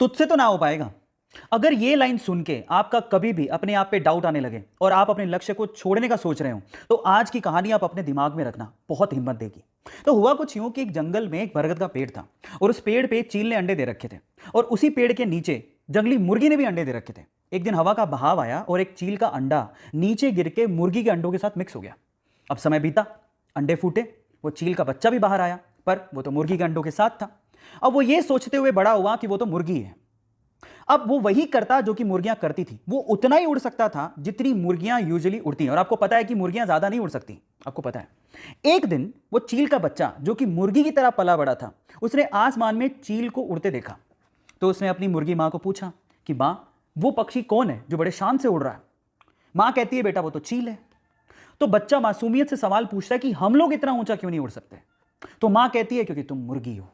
तुझसे तो ना हो पाएगा। अगर ये लाइन सुन के आपका कभी भी अपने आप पे डाउट आने लगे और आप अपने लक्ष्य को छोड़ने का सोच रहे हो, तो आज की कहानी आप अपने दिमाग में रखना, बहुत हिम्मत देगी। तो हुआ कुछ यूं कि एक जंगल में एक बरगद का पेड़ था और उस पेड़ पे चील ने अंडे दे रखे थे और उसी पेड़ के नीचे जंगली मुर्गी ने भी अंडे दे रखे थे। एक दिन हवा का बहाव आया और एक चील का अंडा नीचे गिर के मुर्गी के अंडों के साथ मिक्स हो गया। अब समय बीता, अंडे फूटे, वो चील का बच्चा भी बाहर आया, पर वो तो मुर्गी के अंडों के साथ था। अब वो ये सोचते हुए बड़ा हुआ कि वो तो मुर्गी है। अब वो वही करता जो कि मुर्गियां करती थी, वो उतना ही उड़ सकता था जितनी मुर्गियां यूजुअली उड़ती हैं। और आपको पता है कि मुर्गियां ज्यादा नहीं उड़ सकती, आपको पता है। एक दिन वो चील का बच्चा जो कि मुर्गी की तरह पला बड़ा था, उसने आसमान में चील को उड़ते देखा। तो उसने अपनी मुर्गी मां को पूछा कि मां, वो पक्षी कौन है जो बड़े शान से उड़ रहा है? मां कहती है बेटा वो तो चील है। तो बच्चा मासूमियत से सवाल पूछता है कि हम लोग इतना ऊंचा क्यों नहीं उड़ सकते? तो मां कहती है क्योंकि तुम मुर्गी हो।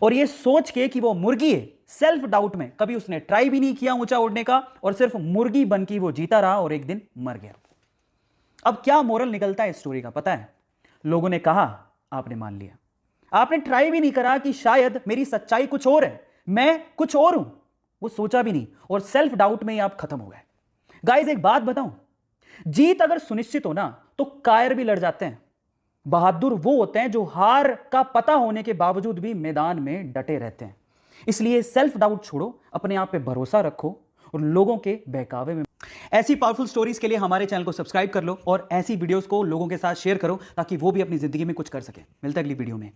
और ये सोच के कि वो मुर्गी है, सेल्फ डाउट में कभी उसने ट्राई भी नहीं किया ऊंचा उड़ने का और सिर्फ मुर्गी बन के वो जीता रहा और एक दिन मर गया। अब क्या मोरल निकलता है इस स्टोरी का पता है? लोगों ने कहा, आपने मान लिया। आपने ट्राई भी नहीं करा कि शायद मेरी सच्चाई कुछ और है, मैं कुछ और हूं। वो सोचा भी नहीं और सेल्फ डाउट में ही आप खत्म हो गए। गाइस एक बात बताऊं, जीत अगर सुनिश्चित हो ना तो कायर भी लड़ जाते हैं। बहादुर वो होते हैं जो हार का पता होने के बावजूद भी मैदान में डटे रहते हैं। इसलिए सेल्फ डाउट छोड़ो, अपने आप पे भरोसा रखो और लोगों के बहकावे में। ऐसी पावरफुल स्टोरीज के लिए हमारे चैनल को सब्सक्राइब कर लो और ऐसी वीडियोस को लोगों के साथ शेयर करो ताकि वो भी अपनी जिंदगी में कुछ कर सके। मिलता है अगली वीडियो में।